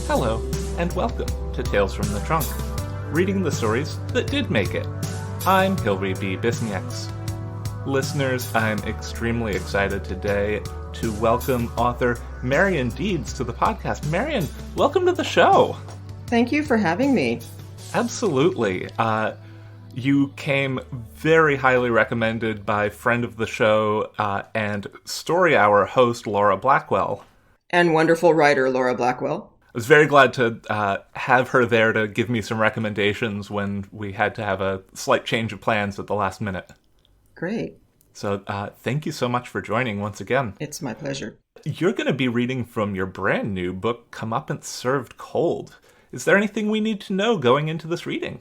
Hello, and welcome to Tales from the Trunk, reading the stories that did make it. I'm Hilary B. Bisnieks. Listeners, I'm extremely excited today to welcome author Marion Deeds to the podcast. Marion, welcome to the show. Thank you for having me. Absolutely. You came very highly recommended by friend of the show and Story Hour host Laura Blackwell. And wonderful writer Laura Blackwell. I was very glad to have her there to give me some recommendations when we had to have a slight change of plans at the last minute. Great. So thank you so much for joining once again. It's my pleasure. You're going to be reading from your brand new book, Comeuppance Served Cold. Is there anything we need to know going into this reading?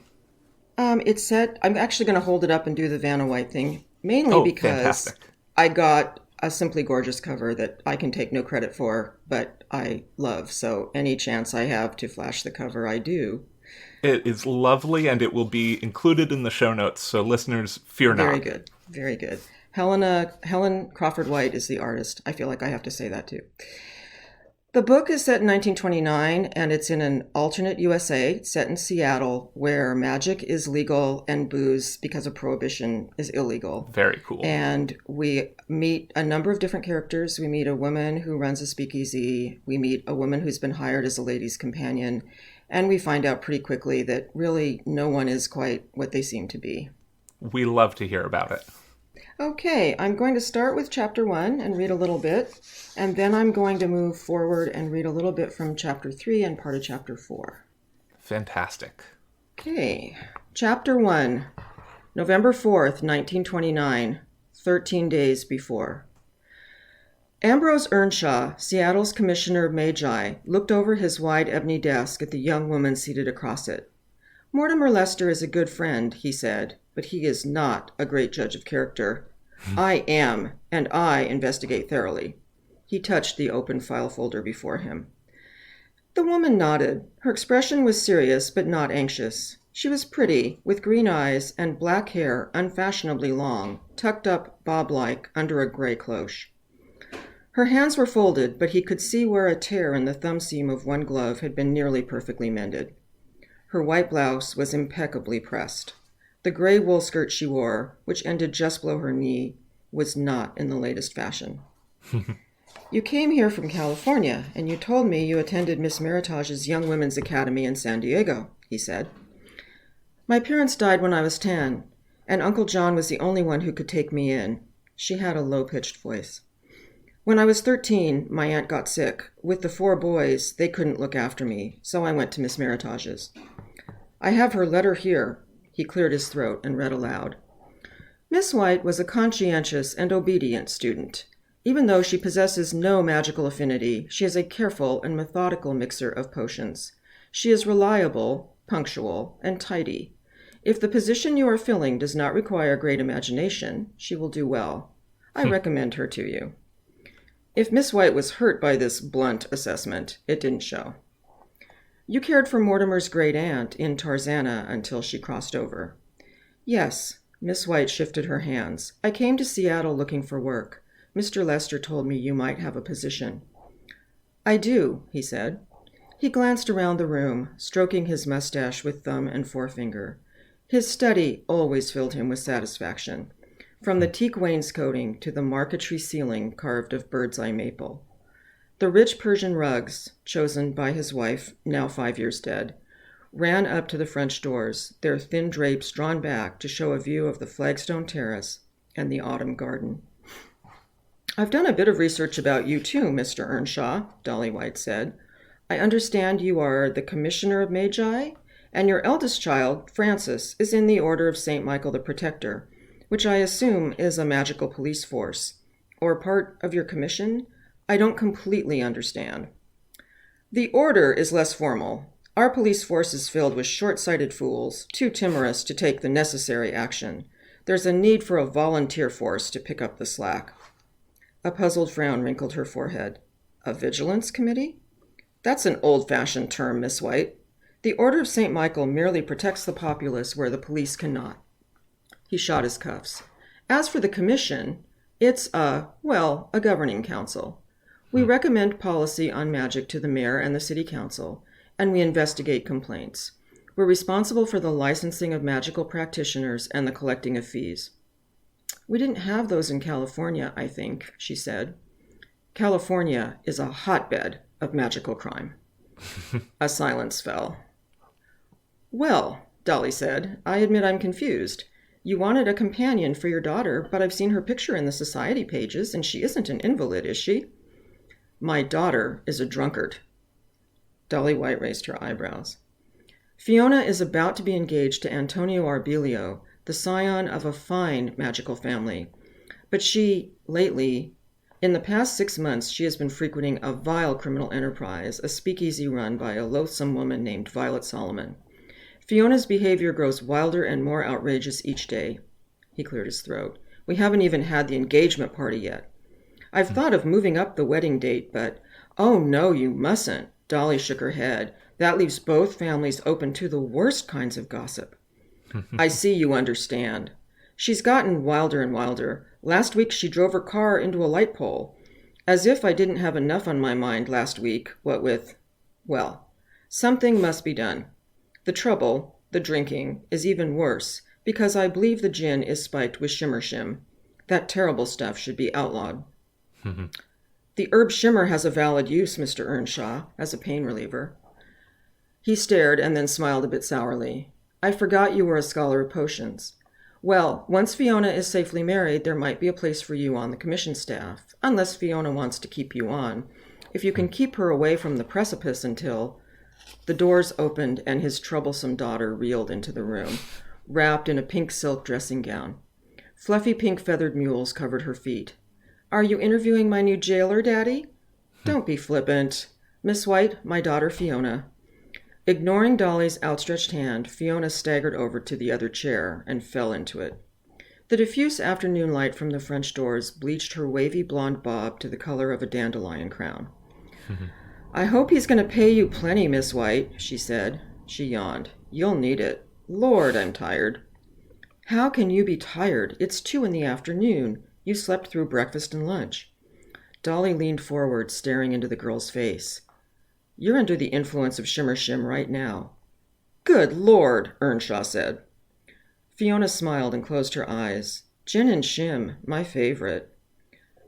It's set. I'm actually going to hold it up and do the Vanna White thing, mainly because fantastic. I got a simply gorgeous cover that I can take no credit for, but I love. So any chance I have to flash the cover, I do. It is lovely, and it will be included in the show notes, so listeners, fear not. Very good. Very good. Helen Crawford-White is the artist. I feel like I have to say that too. The book is set in 1929, and it's in an alternate USA, set in Seattle, where magic is legal and booze, because of prohibition, is illegal. Very cool. And we meet a number of different characters. We meet a woman who runs a speakeasy. We meet a woman who's been hired as a lady's companion. And we find out pretty quickly that really no one is quite what they seem to be. We love to hear about it. Okay, I'm going to start with Chapter 1 and read a little bit, and then I'm going to move forward and read a little bit from Chapter 3 and part of Chapter 4. Fantastic. Okay, Chapter 1, November 4th, 1929, 13 days before. Ambrose Earnshaw, Seattle's Commissioner of Magi, looked over his wide ebony desk at the young woman seated across it. "Mortimer Lester is a good friend," he said, "but he is not a great judge of character. I am, and I investigate thoroughly." He touched the open file folder before him. The woman nodded. Her expression was serious, but not anxious. She was pretty, with green eyes and black hair unfashionably long, tucked up bob-like under a gray cloche. Her hands were folded, but he could see where a tear in the thumb seam of one glove had been nearly perfectly mended. Her white blouse was impeccably pressed. The gray wool skirt she wore, which ended just below her knee, was not in the latest fashion. "You came here from California, and you told me you attended Miss Meritage's Young Women's Academy in San Diego," he said. "My parents died when I was 10, and Uncle John was the only one who could take me in." She had a low-pitched voice. "When I was 13, my aunt got sick. With the 4 boys, they couldn't look after me, so I went to Miss Meritage's. I have her letter here." He cleared his throat and read aloud. "Miss White was a conscientious and obedient student. Even though she possesses no magical affinity, she is a careful and methodical mixer of potions. She is reliable, punctual, and tidy. If the position you are filling does not require great imagination, she will do well. I recommend her to you." If Miss White was hurt by this blunt assessment, it didn't show. "You cared for Mortimer's great-aunt in Tarzana until she crossed over." "Yes." Miss White shifted her hands. "I came to Seattle looking for work. Mr. Lester told me you might have a position." "I do," he said. He glanced around the room, stroking his mustache with thumb and forefinger. His study always filled him with satisfaction, from the teak wainscoting to the marquetry ceiling carved of bird's-eye maple. The rich Persian rugs, chosen by his wife, now 5 years dead, ran up to the French doors, their thin drapes drawn back to show a view of the flagstone terrace and the autumn garden. "I've done a bit of research about you too, Mr. Earnshaw," Dolly White said. "I understand you are the Commissioner of Magi, and your eldest child, Francis, is in the Order of St. Michael the Protector, which I assume is a magical police force, or part of your commission. I don't completely understand." "The order is less formal. Our police force is filled with short-sighted fools, too timorous to take the necessary action. There's a need for a volunteer force to pick up the slack." A puzzled frown wrinkled her forehead. "A vigilance committee?" "That's an old-fashioned term, Miss White. The Order of St. Michael merely protects the populace where the police cannot." He shot his cuffs. "As for the commission, it's a governing council. We recommend policy on magic to the mayor and the city council, and we investigate complaints. We're responsible for the licensing of magical practitioners and the collecting of fees." "We didn't have those in California, I think," she said. "California is a hotbed of magical crime." A silence fell. "Well," Dolly said, "I admit I'm confused. You wanted a companion for your daughter, but I've seen her picture in the society pages, and she isn't an invalid, is she?" "My daughter is a drunkard." Dolly White raised her eyebrows. "Fiona is about to be engaged to Antonio Arbelio, the scion of a fine magical family. But in the past 6 months, she has been frequenting a vile criminal enterprise, a speakeasy run by a loathsome woman named Violet Solomon. Fiona's behavior grows wilder and more outrageous each day." He cleared his throat. "We haven't even had the engagement party yet. I've thought of moving up the wedding date, but—" "Oh, no, you mustn't." Dolly shook her head. "That leaves both families open to the worst kinds of gossip." "I see you understand. She's gotten wilder and wilder. Last week she drove her car into a light pole. As if I didn't have enough on my mind last week, what with— something must be done. The trouble, the drinking, is even worse, because I believe the gin is spiked with shimmer shim. That terrible stuff should be outlawed." "The herb shimmer has a valid use, Mr. Earnshaw, as a pain reliever." He stared and then smiled a bit sourly. "I forgot you were a scholar of potions. Well, once Fiona is safely married, there might be a place for you on the commission staff, unless Fiona wants to keep you on. If you can keep her away from the precipice until—" The doors opened and his troublesome daughter reeled into the room, wrapped in a pink silk dressing gown. Fluffy pink feathered mules covered her feet. "Are you interviewing my new jailer, Daddy?" "Don't be flippant. Miss White, my daughter Fiona." Ignoring Dolly's outstretched hand, Fiona staggered over to the other chair and fell into it. The diffuse afternoon light from the French doors bleached her wavy blonde bob to the color of a dandelion crown. "I hope he's going to pay you plenty, Miss White," she said. She yawned. "You'll need it. Lord, I'm tired." "How can you be tired? It's 2 p.m. You slept through breakfast and lunch." Dolly leaned forward, staring into the girl's face. "You're under the influence of shimmer shim right now." "Good Lord," Earnshaw said. Fiona smiled and closed her eyes. "Gin and shim, my favorite."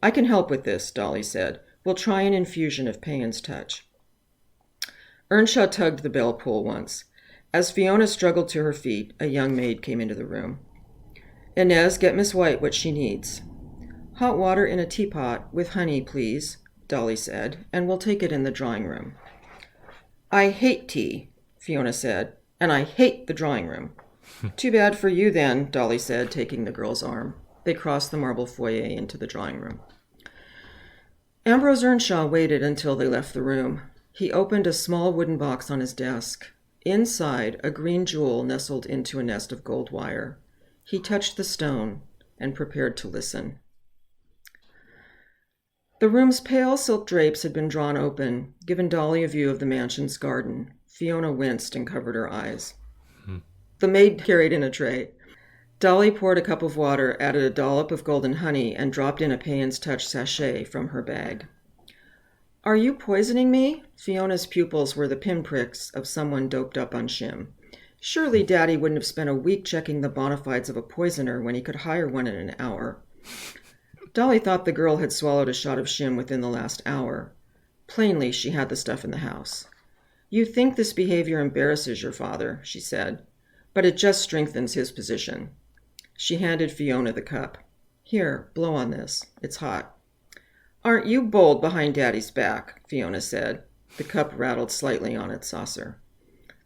"I can help with this," Dolly said. "We'll try an infusion of Payan's touch." Earnshaw tugged the bell pull once. As Fiona struggled to her feet, a young maid came into the room. "Inez, get Miss White what she needs." "Hot water in a teapot, with honey, please," Dolly said, "and we'll take it in the drawing room." "I hate tea," Fiona said, "and I hate the drawing room." "Too bad for you, then," Dolly said, taking the girl's arm. They crossed the marble foyer into the drawing room. Ambrose Earnshaw waited until they left the room. He opened a small wooden box on his desk. Inside, a green jewel nestled into a nest of gold wire. He touched the stone and prepared to listen. The room's pale silk drapes had been drawn open, giving Dolly a view of the mansion's garden. Fiona winced and covered her eyes. The maid carried in a tray. Dolly poured a cup of water, added a dollop of golden honey, and dropped in a Payan's Touch sachet from her bag. "Are you poisoning me?" Fiona's pupils were the pinpricks of someone doped up on shim. Surely Daddy wouldn't have spent a week checking the bona fides of a poisoner when he could hire one in an hour. Dolly thought the girl had swallowed a shot of shim within the last hour. Plainly, she had the stuff in the house. "You think this behavior embarrasses your father," she said, "but it just strengthens his position." She handed Fiona the cup. "Here, blow on this. It's hot." "Aren't you bold behind Daddy's back?" Fiona said. The cup rattled slightly on its saucer.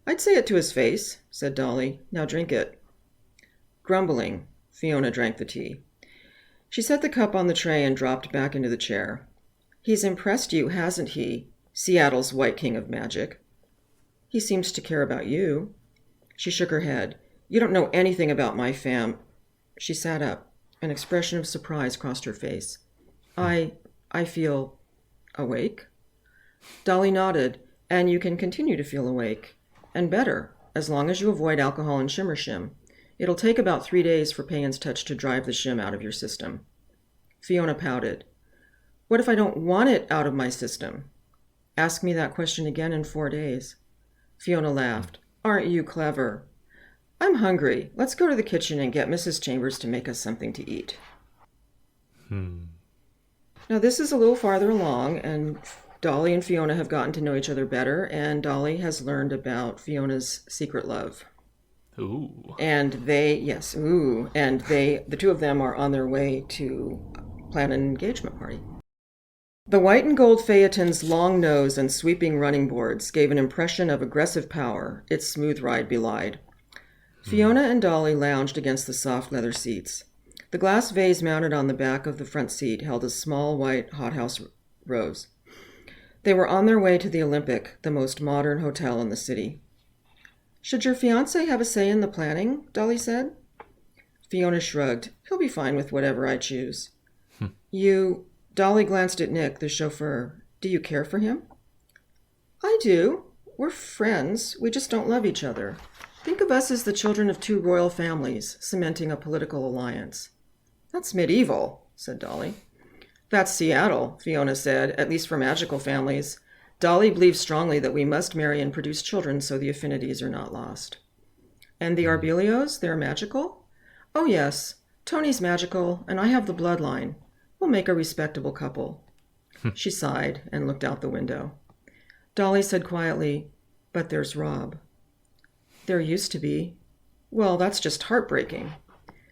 "I'd say it to his face," said Dolly. "Now drink it." Grumbling, Fiona drank the tea. She set the cup on the tray and dropped back into the chair. "He's impressed you, hasn't he? Seattle's White King of Magic." He seems to care about you. She shook her head. You don't know anything about my fam. She sat up. An expression of surprise crossed her face. I feel awake. Dolly nodded. And you can continue to feel awake. And better, as long as you avoid alcohol and shimmer-shim. It'll take about 3 days for Payan's touch to drive the shim out of your system. Fiona pouted. What if I don't want it out of my system? Ask me that question again in 4 days. Fiona laughed. Aren't you clever? I'm hungry. Let's go to the kitchen and get Mrs. Chambers to make us something to eat. Now this is a little farther along, and Dolly and Fiona have gotten to know each other better, and Dolly has learned about Fiona's secret love. Ooh. And the two of them are on their way to plan an engagement party. The white and gold phaeton's long nose and sweeping running boards gave an impression of aggressive power its smooth ride belied. Fiona and Dolly lounged against the soft leather seats. The glass vase mounted on the back of the front seat held a small white hothouse rose. They were on their way to the Olympic, the most modern hotel in the city. Should your fiancé have a say in the planning? Dolly said. Fiona shrugged. He'll be fine with whatever I choose. Dolly glanced at Nick, the chauffeur. Do you care for him? I do. We're friends. We just don't love each other. Think of us as the children of 2 royal families, cementing a political alliance. That's medieval, said Dolly. That's Seattle, Fiona said, at least for magical families. Dolly believes strongly that we must marry and produce children so the affinities are not lost. And the Arbelios, they're magical? Oh, yes. Tony's magical, and I have the bloodline. We'll make a respectable couple. She sighed and looked out the window. Dolly said quietly, but there's Rob. There used to be. Well, that's just heartbreaking.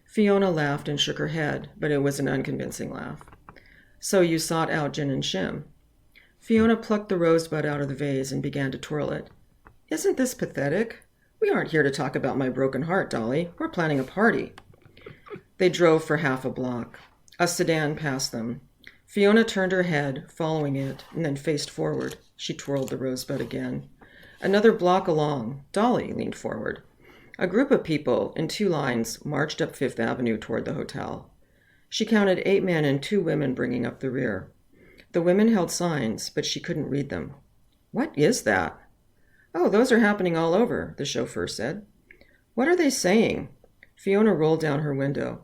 Fiona laughed and shook her head, but it was an unconvincing laugh. So you sought out Gin and Shim. Fiona plucked the rosebud out of the vase and began to twirl it. Isn't this pathetic? We aren't here to talk about my broken heart, Dolly. We're planning a party. They drove for half a block. A sedan passed them. Fiona turned her head, following it, and then faced forward. She twirled the rosebud again. Another block along, Dolly leaned forward. A group of people, in 2 lines, marched up Fifth Avenue toward the hotel. She counted 8 men and 2 women bringing up the rear. The women held signs, but she couldn't read them. What is that? Oh, those are happening all over, the chauffeur said. What are they saying? Fiona rolled down her window.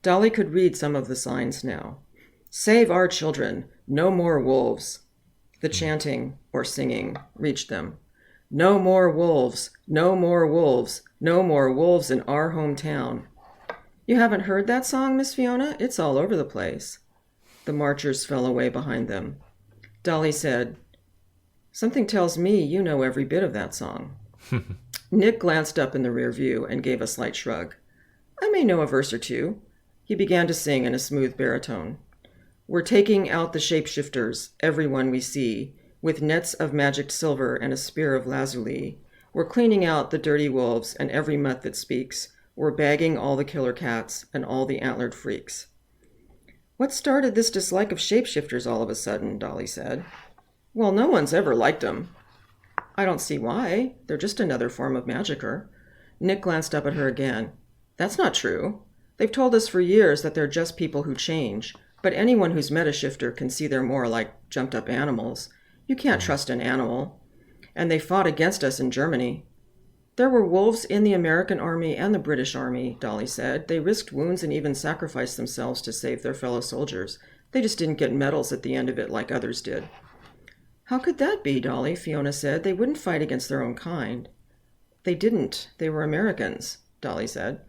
Dolly could read some of the signs now. Save our children. No more wolves. The chanting, or singing, reached them. No more wolves. No more wolves. No more wolves in our hometown. You haven't heard that song, Miss Fiona? It's all over the place. The marchers fell away behind them. Dolly said, Something tells me you know every bit of that song. Nick glanced up in the rear view and gave a slight shrug. I may know a verse or 2. He began to sing in a smooth baritone. We're taking out the shapeshifters, everyone we see, with nets of magic silver and a spear of lazuli. We're cleaning out the dirty wolves and every mutt that speaks. We're bagging all the killer cats and all the antlered freaks. What started this dislike of shapeshifters all of a sudden? Dolly said. Well, no one's ever liked them. I don't see why. They're just another form of magicker. Nick glanced up at her again. That's not true. They've told us for years that they're just people who change, but anyone who's met a shifter can see they're more like jumped-up animals. You can't trust an animal. And they fought against us in Germany. There were wolves in the American army and the British army, Dolly said. They risked wounds and even sacrificed themselves to save their fellow soldiers. They just didn't get medals at the end of it like others did. How could that be, Dolly? Fiona said. They wouldn't fight against their own kind. They didn't. They were Americans, Dolly said.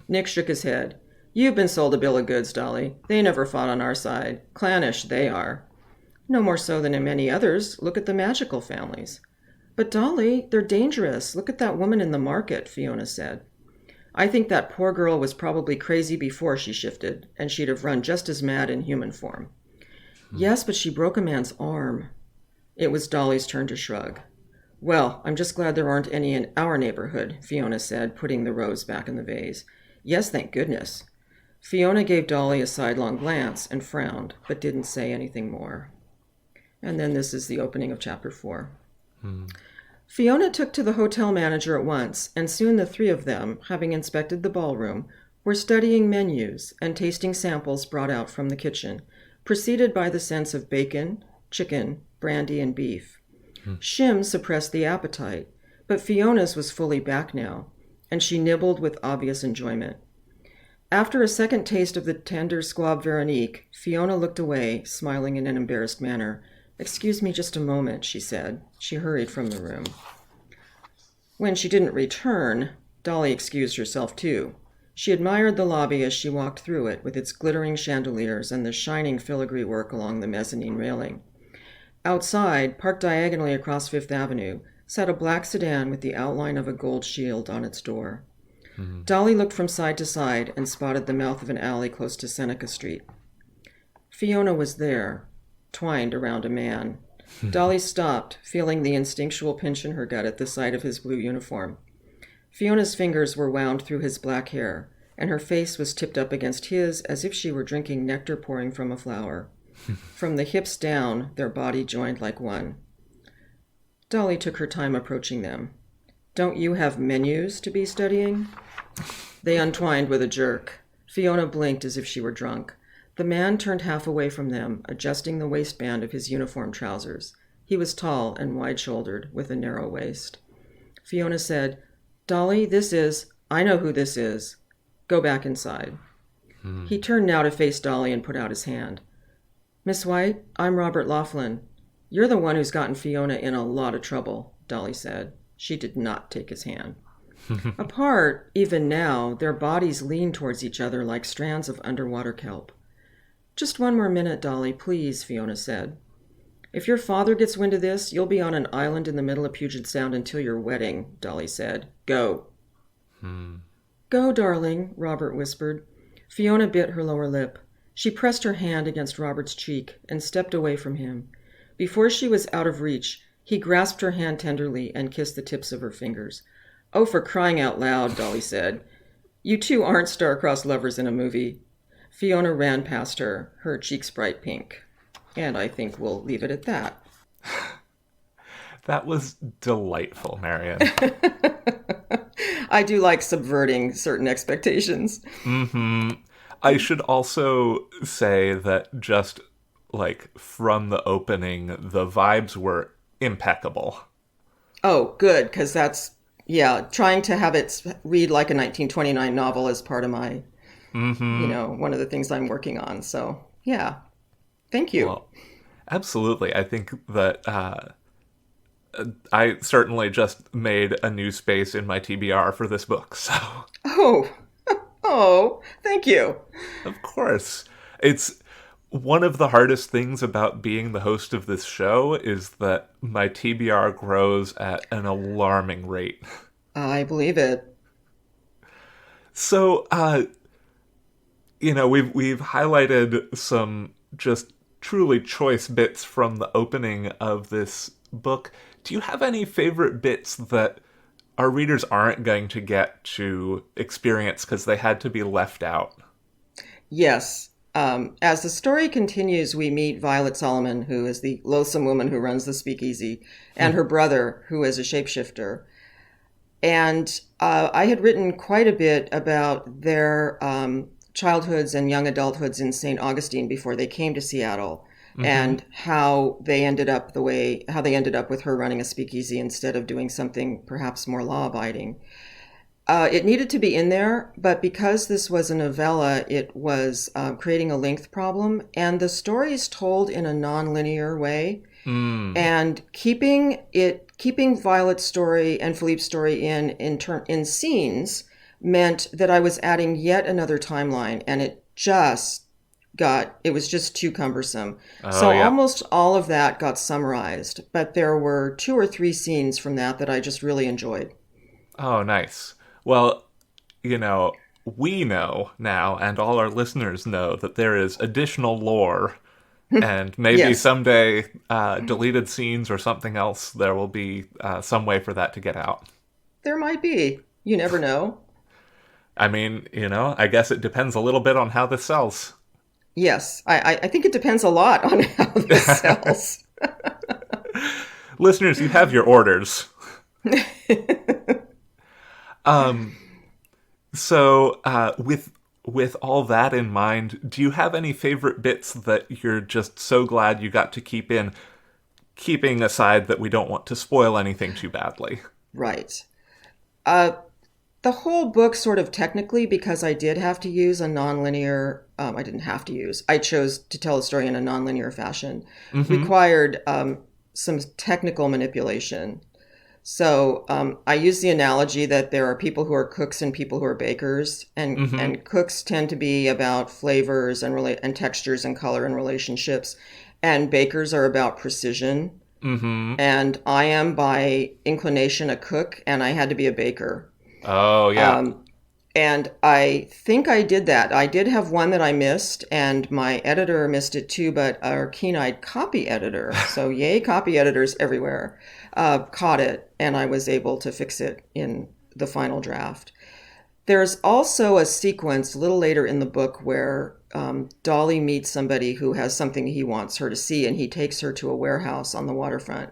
Nick shook his head. You've been sold a bill of goods, Dolly. They never fought on our side. Clannish, they are. No more so than in many others. Look at the magical families. But Dolly, they're dangerous. Look at that woman in the market, Fiona said. I think that poor girl was probably crazy before she shifted, and she'd have run just as mad in human form. Yes, but she broke a man's arm. It was Dolly's turn to shrug. Well, I'm just glad there aren't any in our neighborhood, Fiona said, putting the rose back in the vase. Yes, thank goodness. Fiona gave Dolly a sidelong glance and frowned, but didn't say anything more. And then this is the opening of chapter 4. Fiona took to the hotel manager at once, and soon the three of them, having inspected the ballroom, were studying menus and tasting samples brought out from the kitchen, preceded by the scents of bacon, chicken, brandy, and beef. Shim suppressed the appetite, but Fiona's was fully back now, and she nibbled with obvious enjoyment. After a second taste of the tender squab Veronique, Fiona looked away, smiling in an embarrassed manner. "Excuse me just a moment," she said. She hurried from the room. When she didn't return, Dolly excused herself too. She admired the lobby as she walked through it, with its glittering chandeliers and the shining filigree work along the mezzanine railing. Outside, parked diagonally across Fifth Avenue, sat a black sedan with the outline of a gold shield on its door. Dolly looked from side to side and spotted the mouth of an alley close to Seneca Street. Fiona was there, twined around a man. Dolly stopped, feeling the instinctual pinch in her gut at the sight of his blue uniform. Fiona's fingers were wound through his black hair, and her face was tipped up against his as if she were drinking nectar pouring from a flower. From the hips down, their body joined like one. Dolly took her time approaching them. "Don't you have menus to be studying?" They untwined with a jerk. Fiona blinked as if she were drunk. The man turned half away from them, adjusting the waistband of his uniform trousers. He was tall and wide-shouldered, with a narrow waist. Fiona said, "Dolly, I know who this is. Go back inside." He turned now to face Dolly and put out his hand. "Miss White, I'm Robert Laughlin. You're the one who's gotten Fiona in a lot of trouble," Dolly said. She did not take his hand. Apart, even now, their bodies leaned towards each other like strands of underwater kelp. "Just one more minute, Dolly, please," Fiona said. "If your father gets wind of this, you'll be on an island in the middle of Puget Sound until your wedding," Dolly said. "Go." "Go, darling," Robert whispered. Fiona bit her lower lip. She pressed her hand against Robert's cheek and stepped away from him. Before she was out of reach, he grasped her hand tenderly and kissed the tips of her fingers. "Oh, for crying out loud," Dolly said. "You two aren't star-crossed lovers in a movie." Fiona ran past her, her cheeks bright pink. And I think we'll leave it at that. That was delightful, Marion. I do like subverting certain expectations. I should also say that just, like, from the opening, the vibes were impeccable. Oh, good, because that's, trying to have it read like a 1929 novel is part of my, one of the things I'm working on. So, yeah. Thank you. Well, absolutely. I think that I certainly just made a new space in my TBR for this book, so... Oh, thank you. Of course. It's one of the hardest things about being the host of this show is that my TBR grows at an alarming rate. I believe it. So, we've highlighted some just truly choice bits from the opening of this book. Do you have any favorite bits that our readers aren't going to get to experience because they had to be left out? Yes. As the story continues, we meet Violet Solomon, who is the loathsome woman who runs the speakeasy, and her brother, who is a shapeshifter. And I had written quite a bit about their childhoods and young adulthoods in St. Augustine before they came to Seattle, and how they ended up with her running a speakeasy instead of doing something perhaps more law-abiding. It needed to be in there, but because this was a novella, it was creating a length problem, and the story is told in a non-linear way. And keeping Violet's story and Philippe's story in scenes meant that I was adding yet another timeline, and it was just too cumbersome. Almost all of that got summarized, but there were 2 or 3 scenes from that I just really enjoyed. Oh, nice. Well, we know now, and all our listeners know, that there is additional lore, and maybe someday deleted scenes or something else, there will be some way for that to get out. There might be. You never know. I mean, I guess it depends a little bit on how this sells. Yes, I think it depends a lot on how this sells. Listeners, you have your orders. With all that in mind, do you have any favorite bits that you're just so glad you got to keep in, keeping aside that we don't want to spoil anything too badly? Right. The whole book, sort of technically, because I did have to use a nonlinear, I didn't have to use, I chose to tell a story in a nonlinear fashion, required some technical manipulation. So I use the analogy that there are people who are cooks and people who are bakers, and cooks tend to be about flavors and textures and color and relationships, and bakers are about precision. And I am by inclination a cook, and I had to be a baker. Oh, yeah. And I think I did that. I did have one that I missed, and my editor missed it too, but our keen-eyed copy editor, so yay copy editors everywhere, caught it, and I was able to fix it in the final draft. There's also a sequence a little later in the book where Dolly meets somebody who has something he wants her to see, and he takes her to a warehouse on the waterfront.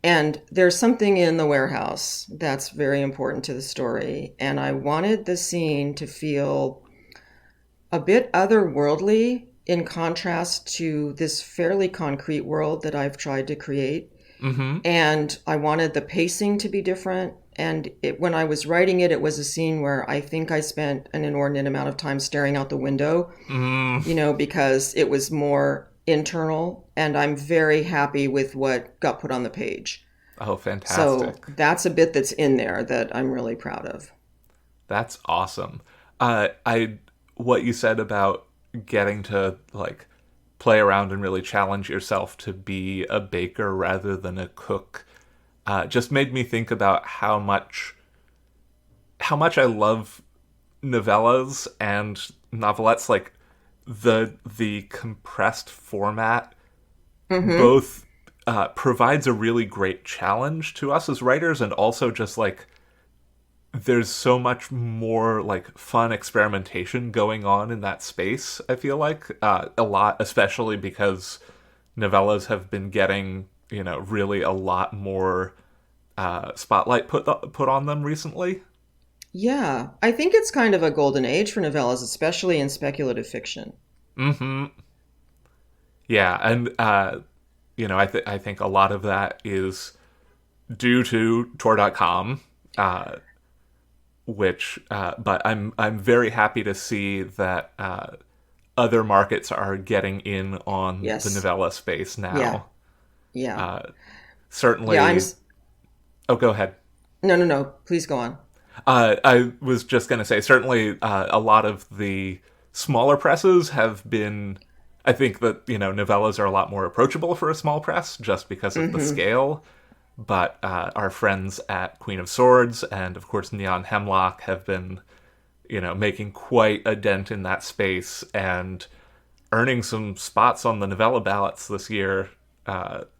And there's something in the warehouse that's very important to the story. And I wanted the scene to feel a bit otherworldly in contrast to this fairly concrete world that I've tried to create. And I wanted the pacing to be different. And when I was writing it, it was a scene where I think I spent an inordinate amount of time staring out the window, because it was more internal, and I'm very happy with what got put on the page. Oh, fantastic. So that's a bit that's in there that I'm really proud of. That's awesome. What you said about getting to play around and really challenge yourself to be a baker rather than a cook just made me think about how much I love novellas and novelettes, the compressed format both provides a really great challenge to us as writers, and also just there's so much more fun experimentation going on in that space. I feel a lot, especially because novellas have been getting really a lot more spotlight put on them recently. Yeah, I think it's kind of a golden age for novellas, especially in speculative fiction. Yeah, and I think a lot of that is due to Tor Dot Com, but I'm very happy to see that other markets are getting in on the novella space now. Yeah. Certainly. Yeah, Oh, go ahead. No. Please go on. I was just going to say, certainly a lot of the smaller presses have been, I think that, novellas are a lot more approachable for a small press just because of the scale. But our friends at Queen of Swords and, of course, Neon Hemlock have been, making quite a dent in that space and earning some spots on the novella ballots this year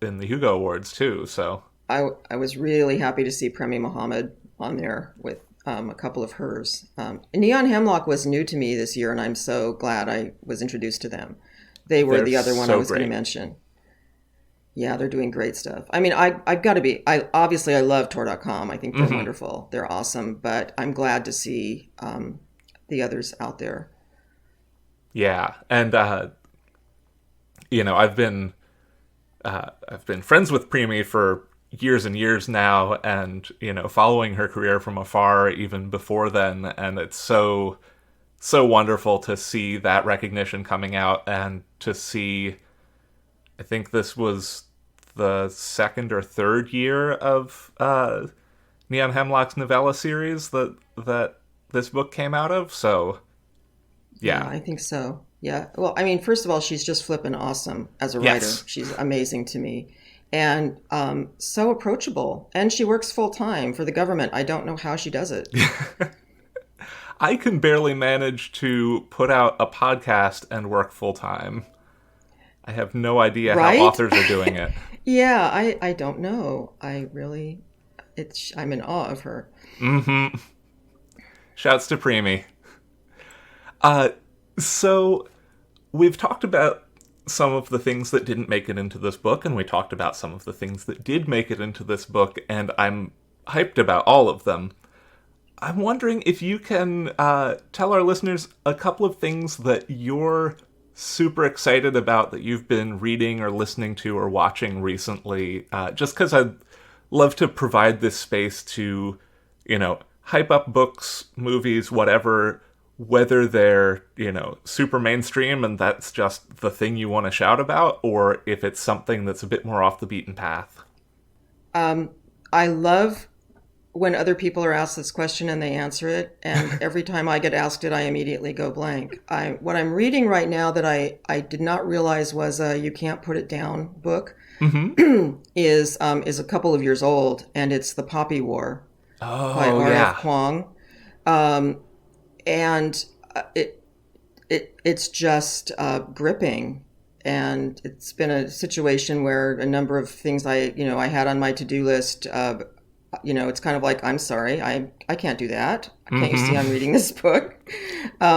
in the Hugo Awards, too. So I was really happy to see Premee Mohamed on there with a couple of hers. Neon Hemlock was new to me this year, and I'm so glad I was introduced to them. They're the other one I was going to mention. Yeah, they're doing great stuff. I mean, I've got to be. Obviously I love Tor Dot Com. I think they're wonderful. They're awesome. But I'm glad to see the others out there. Yeah, and I've been friends with Premee for years and years now, and following her career from afar even before then, and it's so wonderful to see that recognition coming out, and to see, I think this was the second or third year of Neon Hemlock's novella series that this book came out of. So yeah, I think so. Yeah, well, I mean, first of all, she's just flippin' awesome as a writer. Yes. She's amazing to me. And so approachable. And she works full-time for the government. I don't know how she does it. I can barely manage to put out a podcast and work full-time. I have no idea how authors are doing it. Yeah, I don't know. I'm in awe of her. Shouts to Premee. So we've talked about some of the things that didn't make it into this book, and we talked about some of the things that did make it into this book, and I'm hyped about all of them. I'm wondering if you can tell our listeners a couple of things that you're super excited about that you've been reading or listening to or watching recently, just because I'd love to provide this space to, hype up books, movies, whatever, whether they're, super mainstream and that's just the thing you want to shout about, or if it's something that's a bit more off the beaten path. I love when other people are asked this question and they answer it, and every time I get asked it, I immediately go blank. What I'm reading right now that I did not realize was a You Can't Put It Down book is a couple of years old, and it's The Poppy War by R.F. Kuang. And it's just gripping. And it's been a situation where a number of things I had on my to-do list, it's kind of like, I'm sorry, I can't do that. Can't you see I'm reading this book?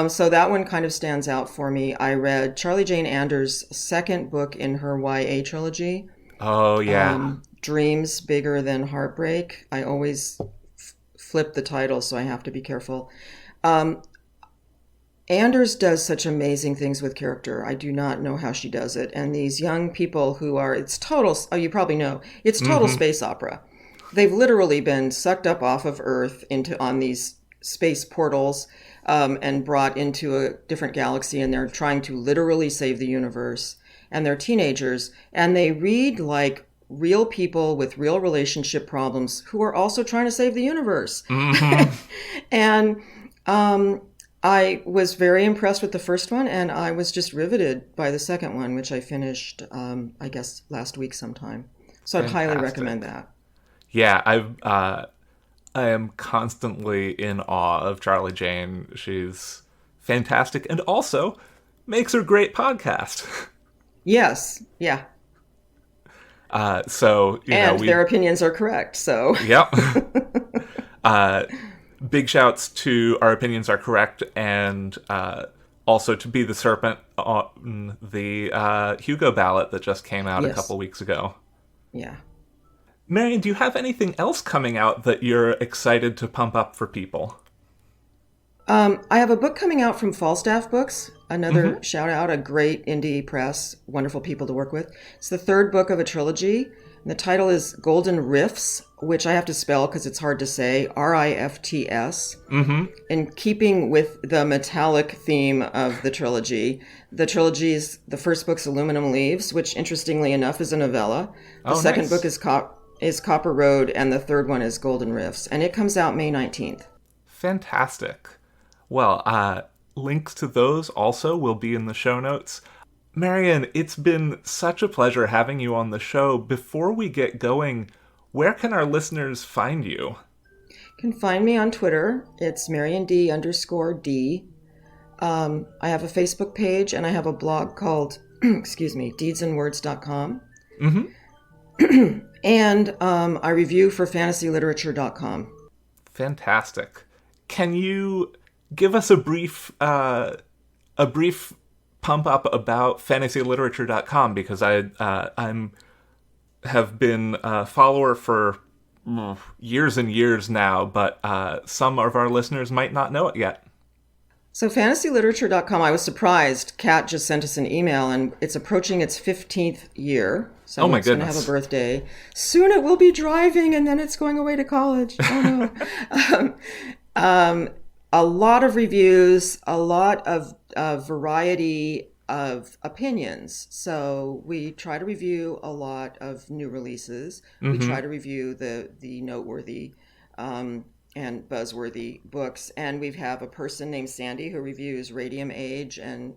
So that one kind of stands out for me. I read Charlie Jane Anders' second book in her YA trilogy. Oh, yeah. Dreams Bigger Than Heartbreak. I always flip the title, so I have to be careful. Anders does such amazing things with character. I do not know how she does it. And these young people who are, you probably know, it's total space opera. They've literally been sucked up off of Earth on these space portals and brought into a different galaxy, and they're trying to literally save the universe. And they're teenagers, and they read like real people with real relationship problems who are also trying to save the universe. And I was very impressed with the first one, and I was just riveted by the second one, which I finished, I guess, last week sometime. So I'd highly recommend that. Yeah, I am constantly in awe of Charlie Jane. She's fantastic, and also makes her great podcast. Yes, yeah. So their opinions are correct. So yep. Big shouts to Our Opinions Are Correct, and also to Be the Serpent on the Hugo ballot that just came out a couple weeks ago. Yeah. Marion, do you have anything else coming out that you're excited to pump up for people? I have a book coming out from Falstaff Books. Another shout out, a great indie press, wonderful people to work with. It's the third book of a trilogy. And the title is Golden Rifts, which I have to spell because it's hard to say, RIFTS. In keeping with the metallic theme of the trilogy. The trilogy's, the first book's Aluminum Leaves, which interestingly enough is a novella. The second book is Copper Road, and the third one is Golden Rifts. And it comes out May 19th. Fantastic. Well, links to those also will be in the show notes. Marion, it's been such a pleasure having you on the show. Before we get going, where can our listeners find you? You can find me on Twitter. It's MarionD_D. I have a Facebook page, and I have a blog called, deedsandwords.com. And I review for fantasy-literature.com. Fantastic. Can you give us a brief pump up about fantasy-literature.com, because I'm have been a follower for years and years now, but some of our listeners might not know it yet. So fantasy-literature.com, I was surprised. Kat just sent us an email, and it's approaching its 15th year. So my it's going to have a birthday. Soon it will be driving, and then it's going away to college. Oh, no. A lot of reviews, a lot of variety of opinions. So we try to review a lot of new releases. We try to review the noteworthy and buzzworthy books. And we have a person named Sandy who reviews Radium Age and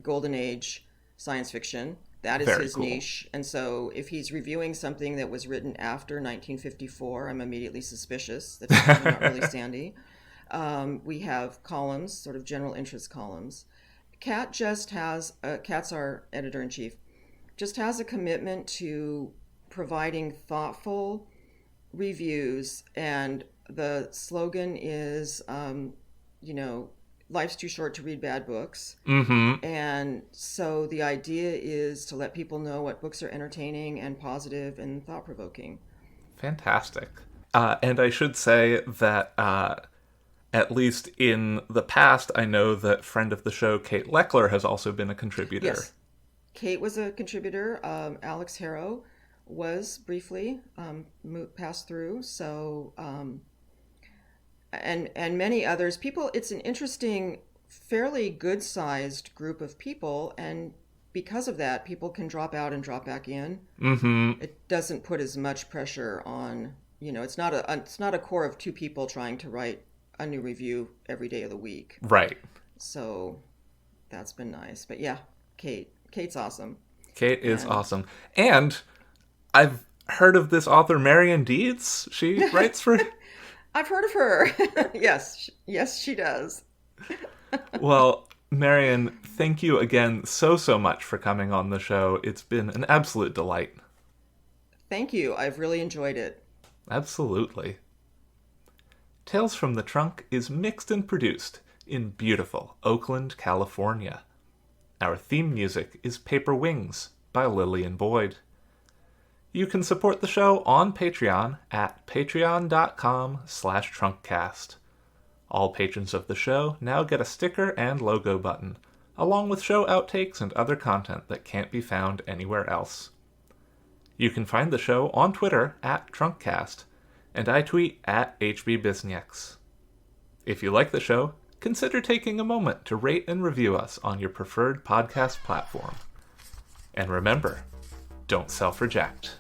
Golden Age science fiction. That is his niche. And so if he's reviewing something that was written after 1954, I'm immediately suspicious that it's not really Sandy. We have columns, sort of general interest columns. Kat just has, Kat's our editor-in-chief, just has a commitment to providing thoughtful reviews. And the slogan is, life's too short to read bad books. And so the idea is to let people know what books are entertaining and positive and thought-provoking. Fantastic. And I should say that at least in the past, I know that friend of the show, Kate Lechler, has also been a contributor. Yes. Kate was a contributor. Alix Harrow was briefly passed through. So, and many others. People, it's an interesting, fairly good-sized group of people, and because of that, people can drop out and drop back in. Mm-hmm. It doesn't put as much pressure on, it's not a core of two people trying to write a new review every day of the week. Right. So that's been nice. But yeah, Kate's awesome. Kate is awesome. And I've heard of this author, Marion Deeds. She writes for... I've heard of her. Yes, she does. Well, Marion, thank you again so much for coming on the show. It's been an absolute delight. Thank you. I've really enjoyed it. Absolutely. Tales from the Trunk is mixed and produced in beautiful Oakland, California. Our theme music is Paper Wings by Lillian Boyd. You can support the show on Patreon at patreon.com/trunkcast. All patrons of the show now get a sticker and logo button, along with show outtakes and other content that can't be found anywhere else. You can find the show on Twitter at Trunkcast, and I tweet at HBBisnieks. If you like the show, consider taking a moment to rate and review us on your preferred podcast platform. And remember, don't self-reject.